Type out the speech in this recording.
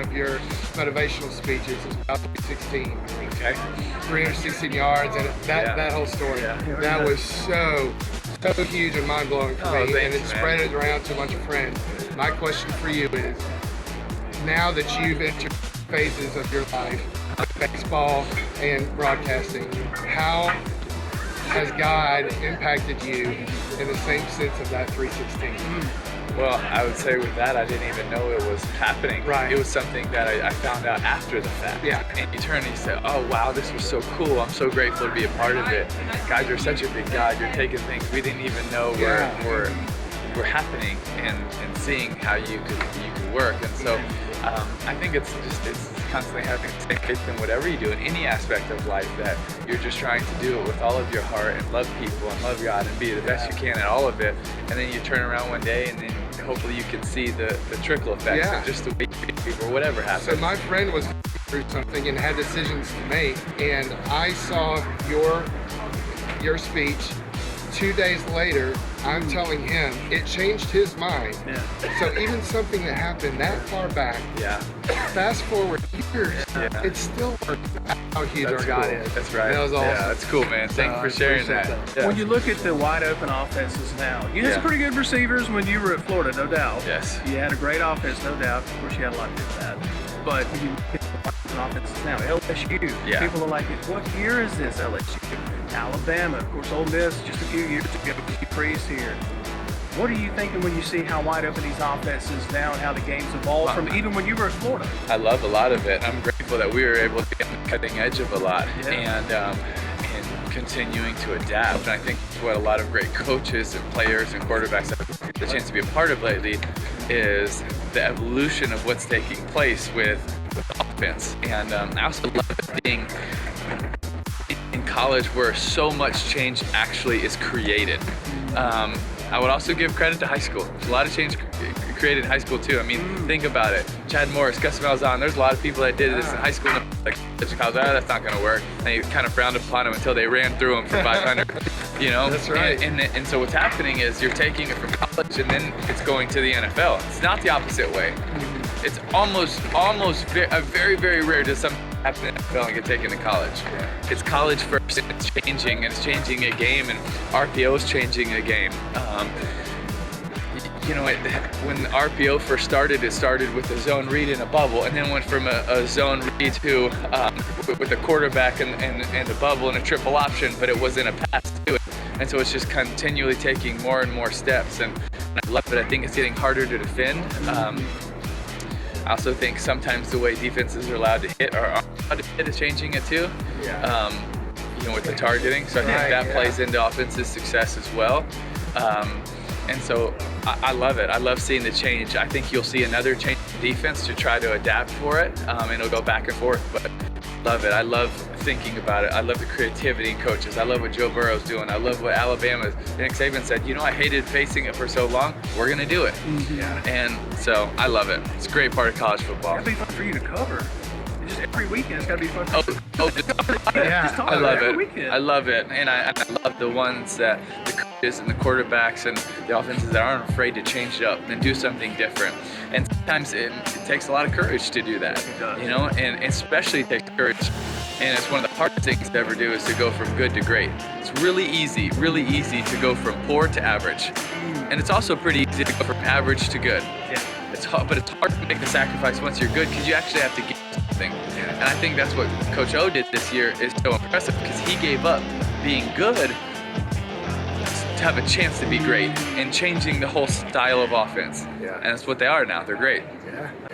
of your motivational speeches is about 16. Okay. 316 yards, and that whole story. Yeah. That was so huge and mind-blowing for me, Thanks, and it spread it around to a bunch of friends. My question for you is, now that you've entered phases of your life, baseball and broadcasting, how has God impacted you in the same sense of that 316? Well, I would say with that, I didn't even know it was happening. Right. It was something that I found out after the fact. Yeah. And you turn and you say, oh, wow, this was so cool. I'm so grateful to be a part of it. God, you're such a big God. You're taking things we didn't even know were happening and seeing how you could work. And so I think it's constantly having to take faith in whatever you do in any aspect of life, that you're just trying to do it with all of your heart and love people and love God and be the best you can at all of it. And then you turn around one day and then hopefully you can see the trickle effects of just the way you treat people or whatever happens. So my friend was through something and had decisions to make, and I saw your speech. 2 days later, I'm telling him it changed his mind. Yeah. So even something that happened that far back, fast forward years, it still works out how huge our God is. That's right. That was awesome. Yeah, that's cool, man. Thank you for sharing that. Yeah. When you look at the wide open offenses now, you had some pretty good receivers when you were at Florida, no doubt. Yes. You had a great offense, no doubt. Of course, you had a lot to do with that. But when you look at the wide open offenses now, LSU, people are like, what year is this LSU? Alabama, of course, Ole Miss just a few years ago, Priest here. What are you thinking when you see how wide open these offenses now and how the game's evolved from even when you were at Florida? I love a lot of it. I'm grateful that we were able to be on the cutting edge of a lot and continuing to adapt. And I think what a lot of great coaches and players and quarterbacks have the chance to be a part of lately is the evolution of what's taking place with offense. And I also love it being in college where so much change actually is created. I would also give credit to high school. There's a lot of change created in high school too. I mean, think about it. Chad Morris, Gus Malzahn, there's a lot of people that did this in high school, like college, that's not gonna work. And you kind of frowned upon them until they ran through them for 500, you know? That's right. And so what's happening is you're taking it from college and then it's going to the NFL. It's not the opposite way. It's almost very, very rare does something happen in the NFL and get taken to college. It's college first, and it's changing a game, and RPO is changing a game. When RPO first started, it started with a zone read in a bubble, and then went from a zone read to with a quarterback and a bubble and a triple option, but it wasn't a pass to it. And so it's just continually taking more and more steps, and I love it. I think it's getting harder to defend. I also think sometimes the way defenses are allowed to hit or are allowed to hit is changing it too. With the targeting. So I think that plays into offense's success as well. And so I love it. I love seeing the change. I think you'll see another change in defense to try to adapt for it, and it'll go back and forth. But love it. I love thinking about it. I love the creativity in coaches. I love what Joe Burrow's doing. I love what Alabama's. Nick Saban said, I hated facing it for so long. We're going to do it. And so I love it. It's a great part of college football. It'll be fun for you to cover. Just every weekend, it's got to be fun. I love it. Weekend. I love it. And I love the ones that the coaches and the quarterbacks and the offenses that aren't afraid to change it up and do something different. And sometimes it takes a lot of courage to do that, and especially it takes courage. And it's one of the hardest things to ever do is to go from good to great. It's really easy to go from poor to average. And it's also pretty easy to go from average to good. It's hard, but it's hard to make the sacrifice once you're good because you actually have to give something. And I think that's what Coach O did this year is so impressive because he gave up being good to have a chance to be great and changing the whole style of offense. And that's what they are now. They're great.